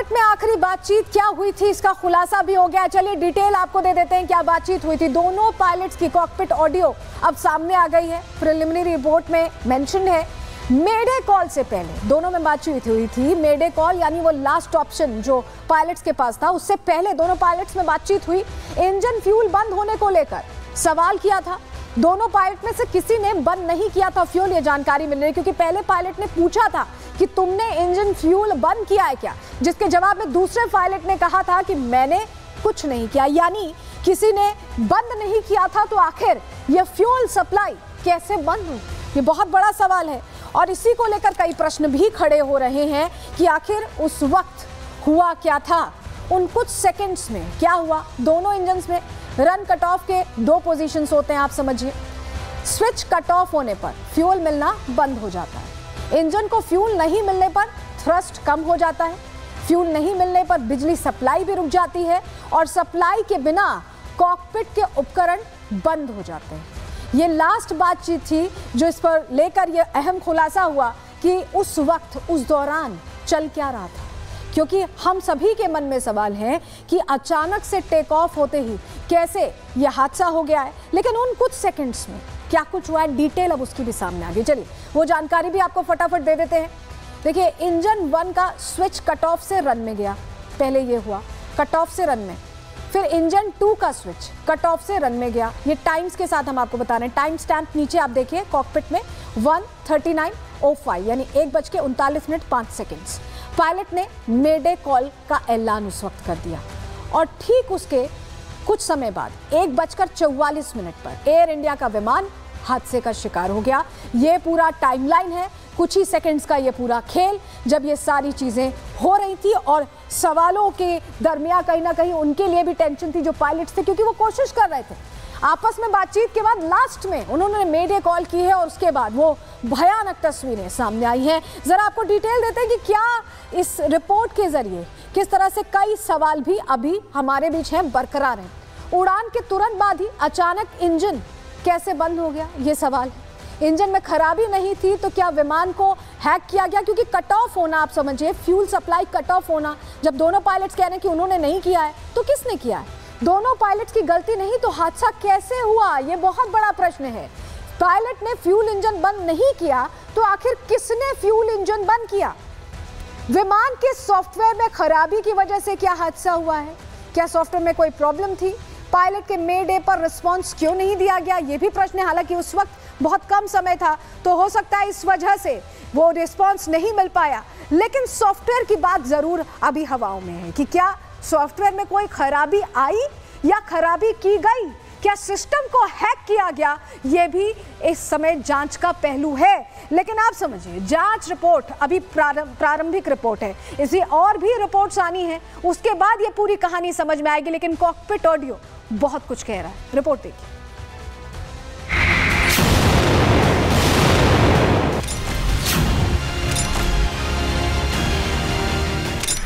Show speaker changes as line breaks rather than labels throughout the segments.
Cockpit में आखिरी बातचीत क्या हुई थी इसका खुलासा भी हो गया। चलिए डिटेल आपको दे देते हैं क्या बातचीत हुई थी। दोनों पायलट्स की कॉकपिट ऑडियो अब सामने आ गई है। प्रिलिमिनरी रिपोर्ट में मेंशन है मेडे कॉल से पहले दोनों में बातचीत हुई थी। मेडे कॉल यानी वो लास्ट ऑप्शन जो पायलट्स के पास था, उससे पहले दोनों पायलट्स में बातचीत हुई। इंजन फ्यूल बंद होने को लेकर सवाल किया था। दोनों पायलट में से किसी ने बंद नहीं किया था फ्यूल, ये जानकारी मिल रही है, क्योंकि पहले पायलट ने पूछा था कि तुमने इंजन फ्यूल बंद किया है क्या, जिसके जवाब में दूसरे पायलट ने कहा था कि मैंने कुछ नहीं किया। यानी किसी ने बंद नहीं किया था। तो आखिर ये फ्यूल सप्लाई कैसे बंद हुई, ये बहुत बड़ा सवाल है। और इसी को लेकर कई प्रश्न भी खड़े हो रहे हैं कि आखिर उस वक्त हुआ क्या था, उन कुछ सेकंड्स में क्या हुआ। दोनों इंजन्स में रन कट ऑफ के दो पोजीशंस होते हैं, आप समझिए। स्विच कट ऑफ होने पर फ्यूल मिलना बंद हो जाता है। इंजन को फ्यूल नहीं मिलने पर थ्रस्ट कम हो जाता है। फ्यूल नहीं मिलने पर बिजली सप्लाई भी रुक जाती है और सप्लाई के बिना कॉकपिट के उपकरण बंद हो जाते हैं। ये लास्ट बातचीत थी जो इस पर लेकर ये अहम खुलासा हुआ कि उस वक्त उस दौरान चल क्या रहा था, क्योंकि हम सभी के मन में सवाल है कि अचानक से टेक ऑफ होते ही कैसे ये हादसा हो गया है। लेकिन उन कुछ सेकंड्स में क्या कुछ हुआ है, डिटेल अब उसकी भी सामने आ गई। चलिए वो जानकारी भी आपको फटाफट दे देते हैं। देखिए, इंजन 1 का स्विच कट ऑफ से रन में गया, पहले ये हुआ कट ऑफ से रन में। फिर इंजन 2 का स्विच कट ऑफ से रन में गया। ये टाइम्स के साथ हम आपको बता रहे हैं, टाइम स्टैम्प नीचे आप देखिए कॉकपिट में 1:39:05 यानी 1:39:05। पायलट ने मेडे कॉल का ऐलान उस वक्त कर दिया और ठीक उसके कुछ समय बाद 1:44 पर एयर इंडिया का विमान हादसे का शिकार हो गया। ये पूरा टाइमलाइन है, कुछ ही सेकंड्स का ये पूरा खेल, जब ये सारी चीज़ें हो रही थी। और सवालों के दरमियान कहीं ना कहीं उनके लिए भी टेंशन थी जो पायलट्स थे, क्योंकि वो कोशिश कर रहे थे। आपस में बातचीत के बाद लास्ट में उन्होंने मेडे कॉल की है और उसके बाद वो भयानक तस्वीरें सामने आई हैं। ज़रा आपको डिटेल देते हैं कि क्या इस रिपोर्ट के ज़रिए किस तरह से कई सवाल भी अभी हमारे बीच हैं, बरकरार हैं। उड़ान के तुरंत बाद ही अचानक इंजन कैसे बंद हो गया, ये सवाल। इंजन में खराबी नहीं थी तो क्या विमान को हैक किया गया, क्योंकि कट ऑफ होना, आप समझिए फ्यूल सप्लाई कट ऑफ होना, जब दोनों पायलट्स कह रहे हैं कि उन्होंने नहीं किया है तो किसने किया है। दोनों पायलट्स की गलती नहीं तो हादसा कैसे हुआ, ये बहुत बड़ा प्रश्न है। पायलट ने फ्यूल इंजन बंद नहीं किया तो आखिर किसने फ्यूल इंजन बंद किया। विमान के सॉफ्टवेयर में खराबी की वजह से क्या हादसा हुआ है, क्या सॉफ्टवेयर में कोई प्रॉब्लम थी, पायलट के मेडे पर रिस्पॉन्स क्यों नहीं दिया गया, ये भी प्रश्न है। हालांकि उस वक्त बहुत कम समय था तो हो सकता है इस वजह से वो रिस्पॉन्स नहीं मिल पाया। लेकिन सॉफ्टवेयर की बात जरूर अभी हवाओं में है कि क्या सॉफ्टवेयर में कोई खराबी आई या खराबी की गई, क्या सिस्टम को हैक किया गया, ये भी इस समय जांच का पहलू है। लेकिन आप समझिए जांच रिपोर्ट अभी प्रारंभिक रिपोर्ट है, इसी और भी रिपोर्ट्स आनी है, उसके बाद ये पूरी कहानी समझ में आएगी। लेकिन कॉकपिट ऑडियो बहुत कुछ कह रहा है, रिपोर्ट देखिए।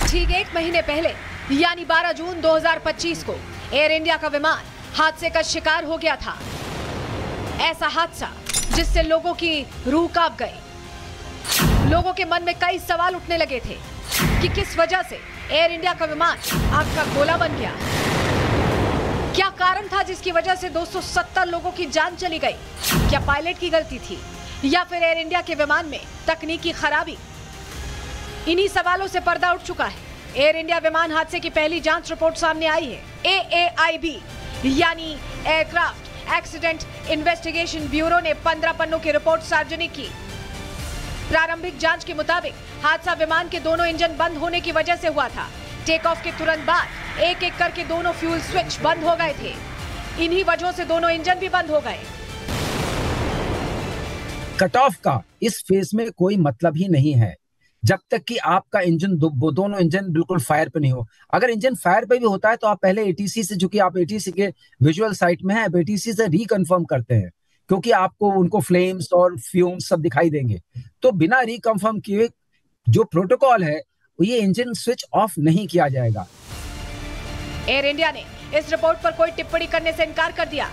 ठीक 1 महीने पहले यानी 12 जून 2025 को एयर इंडिया का विमान हादसे का शिकार हो गया था। ऐसा हादसा जिससे लोगों की रूह कांप गई। लोगों के मन में कई सवाल उठने लगे थे कि किस वजह से एयर इंडिया का विमान आग का गोला बन गया। क्या कारण था जिसकी वजह से 270 लोगों की जान चली गई। क्या पायलट की गलती थी या फिर एयर इंडिया के विमान में तकनीकी खराबी। इन्हीं सवालों से पर्दा उठ चुका है। एयर इंडिया विमान हादसे की पहली जांच रिपोर्ट सामने आई है। AAIB यानी एयरक्राफ्ट एक्सीडेंट इन्वेस्टिगेशन ब्यूरो ने 15 पन्नों की रिपोर्ट सार्वजनिक की। प्रारंभिक जांच के मुताबिक हादसा विमान के दोनों इंजन बंद होने की वजह से हुआ था। टेक ऑफ के तुरंत बाद एक एक करके दोनों फ्यूल स्विच बंद हो गए थे। इन्हीं वजहों से दोनों इंजन भी बंद हो गए।
कट ऑफ का इस फेज में कोई मतलब ही नहीं है जब तक कि आपका इंजन दोनों इंजन बिल्कुल फायर पे नहीं हो। अगर इंजन फायर पे भी होता है तो आप पहले एटीसी से, चूंकि आप एटीसी के विजुअल साइट में है, एटीसी से रिकन्फर्म करते हैं, क्योंकि आपको उनको फ्लेम्स और फ्यूम्स सब दिखाई देंगे। तो बिना रिकन्फर्म किए जो प्रोटोकॉल है ये इंजन स्विच ऑफ नहीं किया जाएगा।
एयर इंडिया ने इस रिपोर्ट पर कोई टिप्पणी करने से इनकार कर दिया।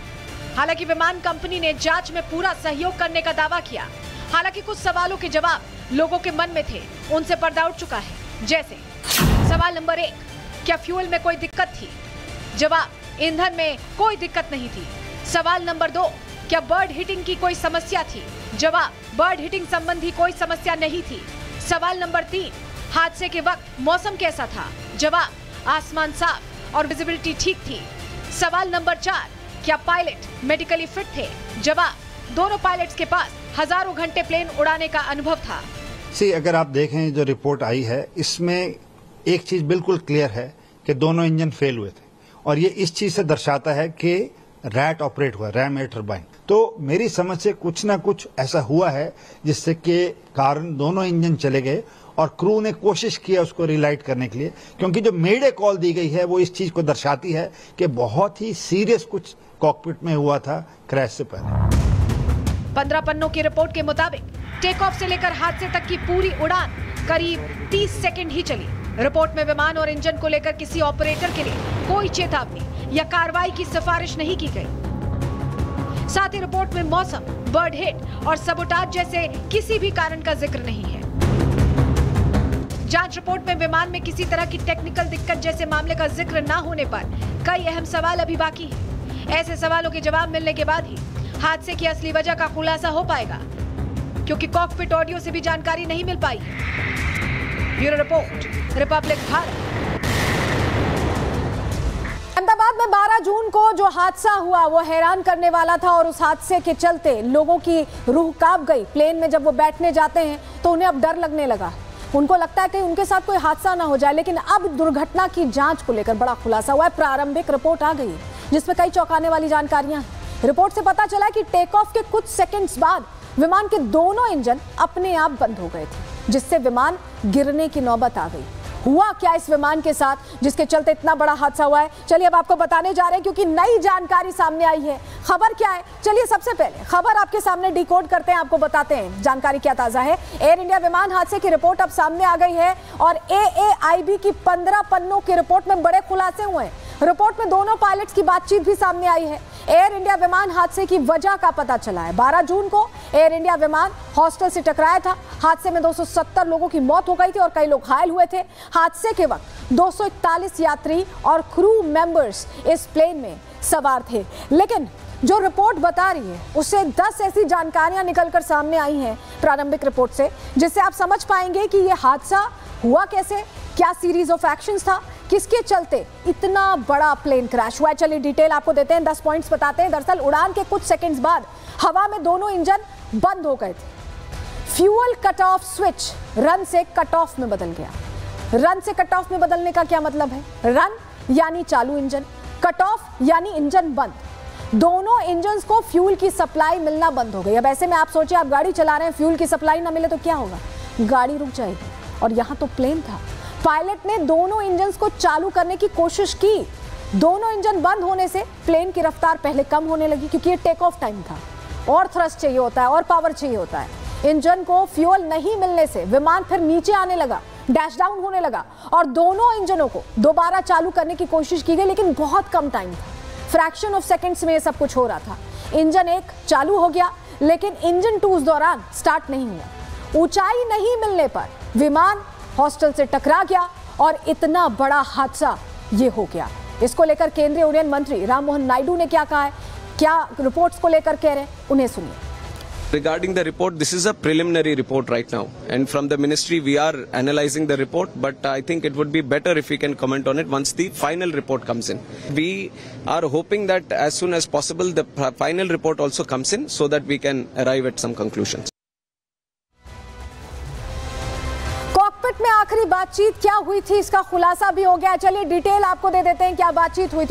हालांकि विमान कंपनी ने जांच में पूरा सहयोग करने का दावा किया। हालांकि कुछ सवालों के जवाब लोगों के मन में थे, उनसे पर्दा उठ चुका है। जैसे सवाल नंबर 1, क्या फ्यूल में कोई दिक्कत थी? जवाब, ईंधन में कोई दिक्कत नहीं थी। सवाल नंबर 2, क्या बर्ड हिटिंग की कोई समस्या थी? जवाब, बर्ड हिटिंग संबंधी कोई समस्या नहीं थी। सवाल नंबर 3, हादसे के वक्त मौसम कैसा था? जवाब, आसमान साफ और विजिबिलिटी ठीक थी। सवाल नंबर 4, क्या पायलट मेडिकली फिट थे? जवाब, दोनों पायलट्स के पास हजारों घंटे प्लेन उड़ाने का अनुभव था।
अगर आप देखें जो रिपोर्ट आई है, इसमें एक चीज बिल्कुल क्लियर है कि दोनों इंजन फेल हुए थे और ये इस चीज से दर्शाता है कि रैट ऑपरेट हुआ, रैम एयर टरबाइन। तो मेरी समझ से कुछ ना कुछ ऐसा हुआ है जिससे के कारण दोनों इंजन चले गए और क्रू ने कोशिश किया उसको रिलाइट करने के लिए, क्योंकि जो मेडे कॉल दी गई है वो इस चीज को दर्शाती है कि बहुत ही सीरियस कुछ कॉकपिट में हुआ था क्रैश से पहले।
15 पन्नों की रिपोर्ट के मुताबिक टेक ऑफ से लेकर हादसे तक की पूरी उड़ान करीब 30 सेकंड ही चली। रिपोर्ट में विमान और इंजन को लेकर किसी ऑपरेटर के लिए कोई चेतावनी या कार्रवाई की सिफारिश नहीं की गई। साथ ही रिपोर्ट में मौसम, बर्ड हिट और सबोटाज जैसे किसी भी कारण का जिक्र नहीं है। जांच रिपोर्ट में विमान में किसी तरह की टेक्निकल दिक्कत जैसे मामले का जिक्र न होने पर कई अहम सवाल अभी बाकी हैं। ऐसे सवालों के जवाब मिलने के बाद ही हादसे की असली वजह का खुलासा हो पाएगा, क्योंकि कॉकपिट ऑडियो से भी जानकारी नहीं मिल पाई। Bureau report, republic Bharat.
Ahmedabad में 12 जून को जो हादसा हुआ वो हैरान करने वाला था और उस हादसे के चलते लोगों की रूह कांप गई। प्लेन में जब वो बैठने जाते हैं तो उन्हें अब डर लगने लगा। उनको लगता है कि उनके साथ कोई हादसा ना हो जाए। लेकिन अब दुर्घटना की जांच को लेकर बड़ा खुलासा हुआ है। प्रारंभिक रिपोर्ट आ गई है जिसमें कई चौंकाने वाली जानकारियां हैं। रिपोर्ट से पता चला कि टेक ऑफ के कुछ सेकंड्स बाद विमान के दोनों इंजन अपने आप बंद हो गए थे, जिससे विमान गिरने की नौबत आ गई। हुआ क्या इस विमान के साथ जिसके चलते इतना बड़ा हादसा हुआ है? चलिए अब आपको बताने जा रहे हैं, क्योंकि नई जानकारी सामने आई है। खबर क्या है? चलिए सबसे पहले खबर आपके सामने डिकोड करते हैं, आपको बताते हैं जानकारी क्या ताजा है। एयर इंडिया विमान हादसे की रिपोर्ट अब सामने आ गई है और AAIB की 15 पन्नों की रिपोर्ट में बड़े खुलासे हुए हैं। रिपोर्ट में दोनों पायलट्स की बातचीत भी सामने आई है। एयर इंडिया विमान हादसे की वजह का पता चला है। 12 जून को एयर इंडिया विमान हॉस्टल से टकराया था। हादसे में 270 लोगों की मौत हो गई थी और कई लोग घायल हुए थे। हादसे के वक्त 241 यात्री और क्रू मेंबर्स इस प्लेन में सवार थे। लेकिन जो रिपोर्ट बता रही है उससे 10 ऐसी जानकारियां निकलकर सामने आई हैं प्रारंभिक रिपोर्ट से, जिससे आप समझ पाएंगे कि यह हादसा हुआ कैसे, क्या सीरीज ऑफ एक्शंस था, किसके चलते इतना बड़ा प्लेन क्रैश हुआ है। चलिए डिटेल आपको देते हैं, 10 पॉइंट्स बताते हैं। दरअसल उड़ान के कुछ सेकंड्स बाद हवा में दोनों इंजन बंद हो गए थे। Fuel cut off switch run से कट ऑफ में बदल गया। रन से कट ऑफ में बदलने का क्या मतलब है? रन यानी चालू इंजन, कट ऑफ यानी इंजन बंद। दोनों इंजन्स को फ्यूल की सप्लाई मिलना बंद हो गई। अब ऐसे में आप सोचिए, आप गाड़ी चला रहे हैं, फ्यूल की सप्लाई ना मिले तो क्या होगा? गाड़ी रुक जाएगी। और यहां तो प्लेन था। पायलट ने दोनों इंजन्स को चालू करने की कोशिश की। दोनों इंजन बंद होने से प्लेन की रफ्तार पहले कम होने लगी, क्योंकि ये टेक ऑफ टाइम था और थ्रस्ट चाहिए होता है और पावर चाहिए होता है। इंजन को फ्यूल नहीं मिलने से विमान फिर नीचे आने लगा, डैश डाउन होने लगा और दोनों इंजनों को दोबारा चालू करने की कोशिश की गई, लेकिन बहुत कम टाइम था। फ्रैक्शन ऑफ सेकंड्स में ये सब कुछ हो रहा था। इंजन 1 चालू हो गया, लेकिन इंजन 2 उस दौरान स्टार्ट नहीं हुआ। ऊंचाई नहीं मिलने पर विमान हॉस्टल से टकरा गया और इतना बड़ा हादसा ये हो गया। इसको लेकर केंद्रीय उड्डयन मंत्री राम मोहन नायडू ने क्या कहा है, क्या रिपोर्ट्स को लेकर कह रहे हैं, उन्हें सुनिए।
Regarding the report, this is a preliminary report right now, and from the ministry we are analyzing the report, but I think it would be better if we can comment on it once the final report comes in. We are hoping that as soon as possible the final report also comes in so that we can arrive at some conclusions.
Cockpit में आखिरी बातचीत क्या हुई थी, इसका खुलासा भी हो गया। चलिए डिटेल आपको दे देते हैं क्या बातचीत हुई थी।